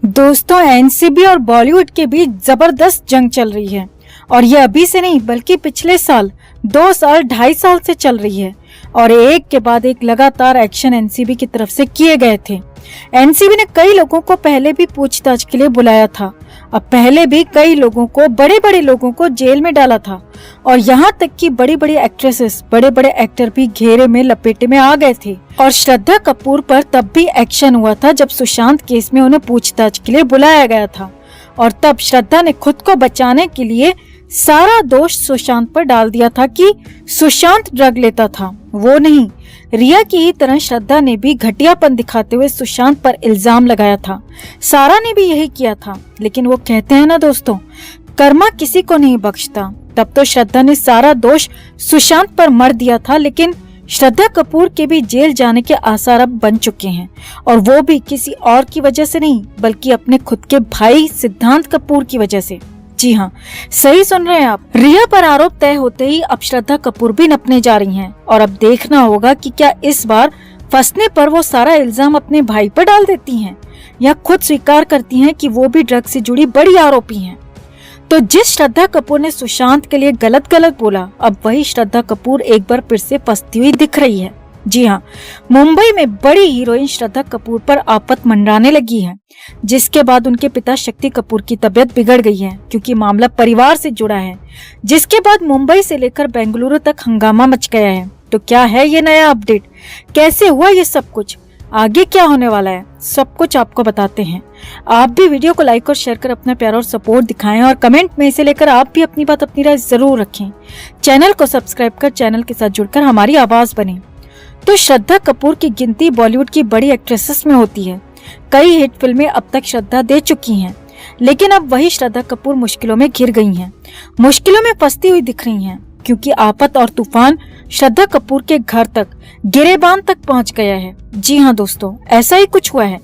दोस्तों, एनसीबी और बॉलीवुड के बीच जबरदस्त जंग चल रही है और ये अभी से नहीं बल्कि पिछले साल 2 साल 2.5 साल से चल रही है और एक के बाद एक लगातार एक्शन एनसीबी की तरफ से किए गए थे। एनसीबी ने कई लोगों को पहले भी पूछताछ के लिए बुलाया था। अब पहले भी कई लोगों को, बड़े बड़े लोगों को जेल में डाला था और यहाँ तक कि बड़ी बड़ी एक्ट्रेसेस, बड़े बड़े एक्टर भी घेरे में लपेटे में आ गए थे। और श्रद्धा कपूर पर तब भी एक्शन हुआ था जब सुशांत केस में उन्हें पूछताछ के लिए बुलाया गया था और तब श्रद्धा ने खुद को बचाने के लिए सारा दोष सुशांत पर डाल दिया था कि सुशांत ड्रग लेता था, वो नहीं। रिया की ही तरह श्रद्धा ने भी घटियापन दिखाते हुए सुशांत पर इल्जाम लगाया था। सारा ने भी यही किया था, लेकिन वो कहते हैं ना दोस्तों, कर्मा किसी को नहीं बख्शता। तब तो श्रद्धा ने सारा दोष सुशांत पर मर दिया था, लेकिन श्रद्धा कपूर के भी जेल जाने के आसार अब बन चुके हैं और वो भी किसी और की वजह से नहीं बल्कि अपने खुद के भाई सिद्धांत कपूर की वजह से। जी हाँ, सही सुन रहे हैं आप। रिया पर आरोप तय होते ही अब श्रद्धा कपूर भी नपने जा रही हैं और अब देखना होगा कि क्या इस बार फंसने पर वो सारा इल्जाम अपने भाई पर डाल देती हैं या खुद स्वीकार करती हैं कि वो भी ड्रग से जुड़ी बड़ी आरोपी हैं। तो जिस श्रद्धा कपूर ने सुशांत के लिए गलत बोला, अब वही श्रद्धा कपूर एक बार फिर से फंसती हुई दिख रही है। जी हाँ, मुंबई में बड़ी हीरोइन श्रद्धा कपूर पर आफत मंडराने लगी है, जिसके बाद उनके पिता शक्ति कपूर की तबीयत बिगड़ गई है क्योंकि मामला परिवार से जुड़ा है, जिसके बाद मुंबई से लेकर बेंगलुरु तक हंगामा मच गया है। तो क्या है ये नया अपडेट, कैसे हुआ ये सब कुछ, आगे क्या होने वाला है, सब कुछ आपको बताते हैं। आप भी वीडियो को लाइक और शेयर कर अपना प्यार और सपोर्ट दिखाएं और कमेंट में इसे लेकर आप भी अपनी बात, अपनी राय जरूर रखें। चैनल को सब्सक्राइब कर चैनल के साथ जुड़कर हमारी आवाज बने। तो श्रद्धा कपूर की गिनती बॉलीवुड की बड़ी एक्ट्रेसेस में होती है। कई हिट फिल्में अब तक श्रद्धा दे चुकी हैं, लेकिन अब वही श्रद्धा कपूर मुश्किलों में घिर गई हैं, मुश्किलों में फंसती हुई दिख रही हैं क्योंकि आफत और तूफान श्रद्धा कपूर के घर तक, गिरेबान तक पहुंच गया है। जी हाँ दोस्तों, ऐसा ही कुछ हुआ है।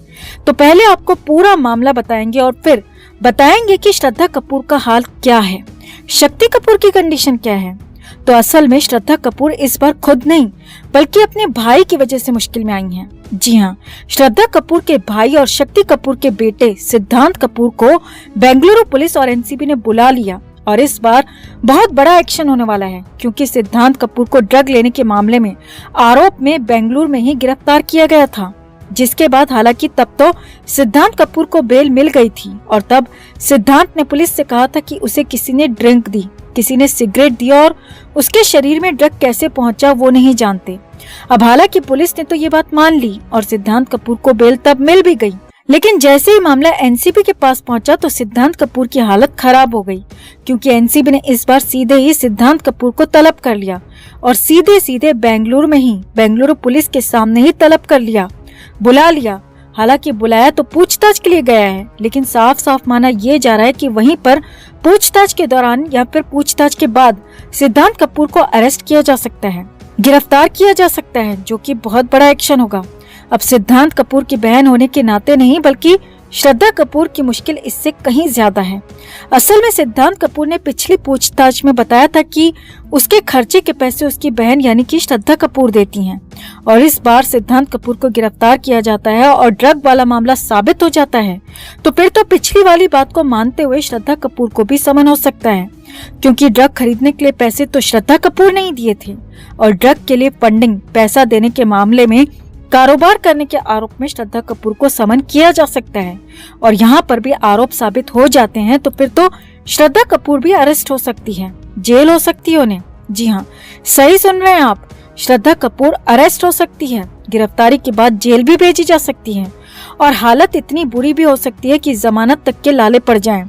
तो पहले आपको पूरा मामला बताएंगे और फिर बताएंगे कि श्रद्धा कपूर का हाल क्या है, शक्ति कपूर की कंडीशन क्या है। तो असल में श्रद्धा कपूर इस बार खुद नहीं बल्कि अपने भाई की वजह से मुश्किल में आई हैं। जी हाँ, श्रद्धा कपूर के भाई और शक्ति कपूर के बेटे सिद्धांत कपूर को बेंगलुरु पुलिस और एनसीबी ने बुला लिया और इस बार बहुत बड़ा एक्शन होने वाला है क्योंकि सिद्धांत कपूर को ड्रग लेने के मामले में आरोप में बेंगलुरु में ही गिरफ्तार किया गया था, जिसके बाद हालांकि तब तो सिद्धांत कपूर को बेल मिल गई थी और तब सिद्धांत ने पुलिस से कहा था कि उसे किसी ने ड्रिंक दी, किसी ने सिगरेट दी और उसके शरीर में ड्रग कैसे पहुंचा वो नहीं जानते। अब हालांकि पुलिस ने तो ये बात मान ली और सिद्धांत कपूर को बेल तब मिल भी गई, लेकिन जैसे ही मामला एनसीबी के पास पहुंचा तो सिद्धांत कपूर की हालत खराब हो गई क्योंकि एनसीबी ने इस बार सीधे ही सिद्धांत कपूर को तलब कर लिया और सीधे बेंगलुरु में ही, बेंगलुरु पुलिस के सामने ही तलब कर लिया, बुला लिया। हालांकि बुलाया तो पूछताछ के लिए गया है, लेकिन साफ साफ माना ये जा रहा है कि वहीं पर पूछताछ के दौरान या फिर पूछताछ के बाद सिद्धांत कपूर को अरेस्ट किया जा सकता है, गिरफ्तार किया जा सकता है, जो कि बहुत बड़ा एक्शन होगा। अब सिद्धांत कपूर की बहन होने के नाते नहीं बल्कि श्रद्धा कपूर की मुश्किल इससे कहीं ज्यादा है। असल में सिद्धांत कपूर ने पिछली पूछताछ में बताया था कि उसके खर्चे के पैसे उसकी बहन यानी कि श्रद्धा कपूर देती हैं और इस बार सिद्धांत कपूर को गिरफ्तार किया जाता है और ड्रग वाला मामला साबित हो जाता है तो फिर तो पिछली वाली बात को मानते हुए श्रद्धा कपूर को भी समन हो सकता है क्योंकि ड्रग खरीदने के लिए पैसे तो श्रद्धा कपूर ने ही दिए थे और ड्रग के लिए फंडिंग, पैसा देने के मामले में कारोबार करने के आरोप में श्रद्धा कपूर को समन किया जा सकता है और यहाँ पर भी आरोप साबित हो जाते हैं तो फिर तो श्रद्धा कपूर भी अरेस्ट हो सकती है, जेल हो सकती है उन्हें। जी हाँ, सही सुन रहे हैं आप, श्रद्धा कपूर अरेस्ट हो सकती है, गिरफ्तारी के बाद जेल भी भेजी जा सकती है और हालत इतनी बुरी भी हो सकती है कि जमानत तक के लाले पड़ जाएं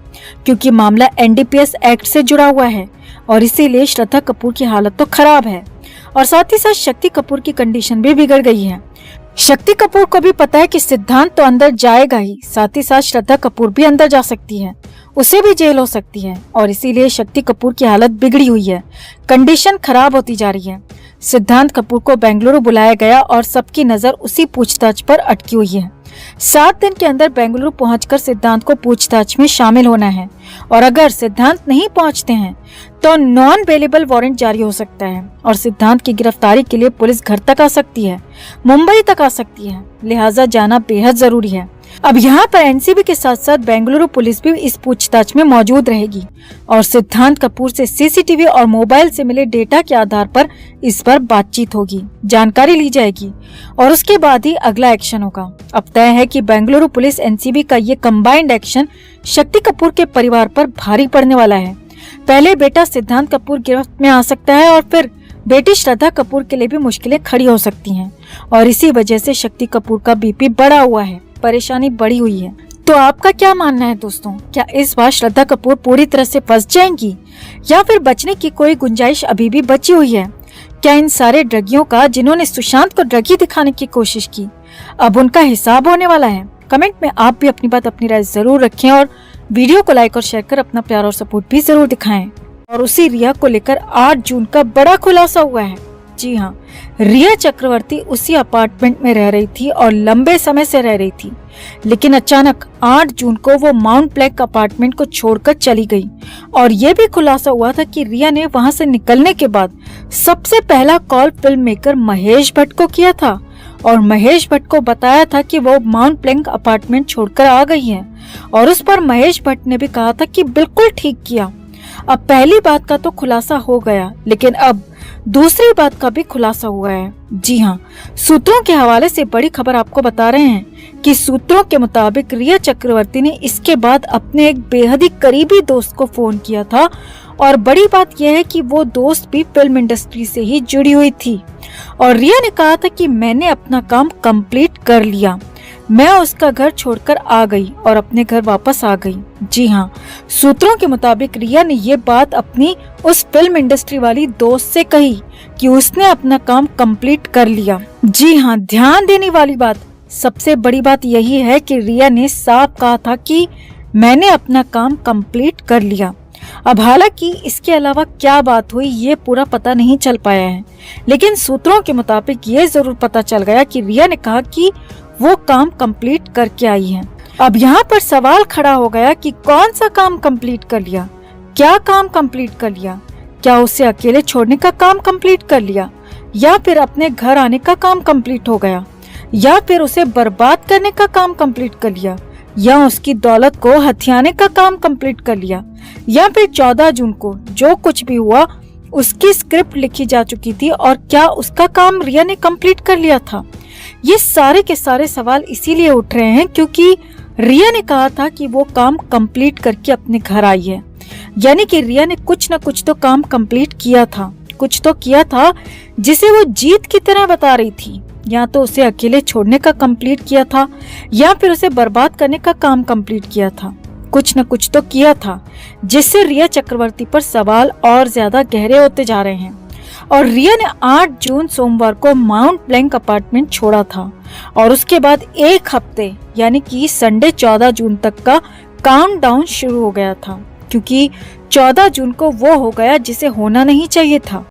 क्योंकि मामला एनडीपीएस एक्ट से जुड़ा हुआ है और इसीलिए श्रद्धा कपूर की हालत तो खराब है और साथ ही साथ शक्ति कपूर की कंडीशन भी बिगड़ गई है। शक्ति कपूर को भी पता है कि सिद्धांत तो अंदर जाएगा ही, साथ ही साथ श्रद्धा कपूर भी अंदर जा सकती है, उसे भी जेल हो सकती है और इसीलिए शक्ति कपूर की हालत बिगड़ी हुई है, कंडीशन खराब होती जा रही है। सिद्धांत कपूर को बेंगलुरु बुलाया गया और सबकी नजर उसी पूछताछ पर अटकी हुई है। 7 दिन के अंदर बेंगलुरु पहुंचकर सिद्धांत को पूछताछ में शामिल होना है और अगर सिद्धांत नहीं पहुंचते हैं तो नॉन बेलेबल वारंट जारी हो सकता है और सिद्धांत की गिरफ्तारी के लिए पुलिस घर तक आ सकती है, मुंबई तक आ सकती है, लिहाजा जाना बेहद जरूरी है। अब यहाँ पर एनसीबी के साथ साथ बेंगलुरु पुलिस भी इस पूछताछ में मौजूद रहेगी और सिद्धांत कपूर से सीसीटीवी और मोबाइल से मिले डेटा के आधार पर इस पर बातचीत होगी, जानकारी ली जाएगी और उसके बाद ही अगला एक्शन होगा। अब तय है कि बेंगलुरु पुलिस एनसीबी का ये कंबाइंड एक्शन शक्ति कपूर के परिवार पर भारी पड़ने वाला है। पहले बेटा सिद्धांत कपूर गिरफ्त में आ सकता है और फिर बेटी श्रद्धा कपूर के लिए भी मुश्किलें खड़ी हो सकती हैं और इसी वजह से शक्ति कपूर का बीपी बढ़ा हुआ है, परेशानी बढ़ी हुई है। तो आपका क्या मानना है दोस्तों, क्या इस बार श्रद्धा कपूर पूरी तरह से फंस जाएंगी या फिर बचने की कोई गुंजाइश अभी भी बची हुई है? क्या इन सारे ड्रगियों का जिन्होंने सुशांत को ड्रगी दिखाने की कोशिश की, अब उनका हिसाब होने वाला है? कमेंट में आप भी अपनी बात, अपनी राय जरूर रखें और वीडियो को लाइक और शेयर कर अपना प्यार और सपोर्ट भी जरूर दिखाएं। और उसी रिया को लेकर 8 जून का बड़ा खुलासा हुआ है। जी हाँ, रिया चक्रवर्ती उसी अपार्टमेंट में रह रही थी और लंबे समय से रह रही थी, लेकिन अचानक 8 जून को वो माउंट ब्लैक अपार्टमेंट को छोड़कर चली गई। और ये भी खुलासा हुआ था कि रिया ने वहां से निकलने के बाद सबसे पहला call film maker Mahesh Bhatt को किया था और महेश भट्ट को बताया था कि वो माउंट ब्लैक अपार्टमेंट छोड़कर आ गई है और उस पर महेश भट्ट ने भी कहा था कि बिल्कुल ठीक किया। अब पहली बात का तो खुलासा हो गया, लेकिन अब दूसरी बात का भी खुलासा हुआ है। जी हाँ, सूत्रों के हवाले से बड़ी खबर आपको बता रहे हैं कि सूत्रों के मुताबिक रिया चक्रवर्ती ने इसके बाद अपने एक बेहद ही करीबी दोस्त को फोन किया था और बड़ी बात यह है कि वो दोस्त भी फिल्म इंडस्ट्री से ही जुड़ी हुई थी और रिया ने कहा था कि मैंने अपना काम कंप्लीट कर लिया, मैं उसका घर छोड़कर आ गई और अपने घर वापस आ गई। जी हाँ, सूत्रों के मुताबिक रिया ने ये बात अपनी उस फिल्म इंडस्ट्री वाली दोस्त से कही कि उसने अपना काम कंप्लीट कर लिया। जी हाँ, ध्यान देने वाली बात, सबसे बड़ी बात यही है कि रिया ने साफ कहा था कि मैंने अपना काम कंप्लीट कर लिया। अब हालांकि इसके अलावा क्या बात हुई ये पूरा पता नहीं चल पाया है, लेकिन सूत्रों के मुताबिक ये जरूर पता चल गया कि रिया ने कहा कि वो काम कंप्लीट करके आई है। अब यहाँ पर सवाल खड़ा हो गया कि कौन सा काम कंप्लीट कर लिया, क्या काम कंप्लीट कर लिया? क्या उसे अकेले छोड़ने का काम कंप्लीट कर लिया या फिर अपने घर आने का काम कंप्लीट हो गया या फिर उसे बर्बाद करने का काम कंप्लीट कर लिया या उसकी दौलत को हथियाने का काम कंप्लीट कर लिया या फिर 14 जून को जो कुछ भी हुआ उसकी स्क्रिप्ट लिखी जा चुकी थी और क्या उसका काम रिया ने कंप्लीट कर लिया था? ये सारे के सारे सवाल इसीलिए उठ रहे हैं क्योंकि रिया ने कहा था कि वो काम कंप्लीट करके अपने घर आई है, यानी कि रिया ने कुछ न कुछ तो काम कंप्लीट किया था, कुछ तो किया था जिसे वो जीत की तरह बता रही थी। या तो उसे अकेले छोड़ने का कंप्लीट किया था या फिर उसे बर्बाद करने का काम कंप्लीट किया था, कुछ न कुछ तो किया था जिससे रिया चक्रवर्ती पर सवाल और ज्यादा गहरे होते जा रहे हैं। और रिया ने 8 जून सोमवार को माउंट ब्लैंक अपार्टमेंट छोड़ा था और उसके बाद एक हफ्ते यानी कि संडे 14 जून तक का काउंटडाउन शुरू हो गया था, क्योंकि 14 जून को वो हो गया जिसे होना नहीं चाहिए था।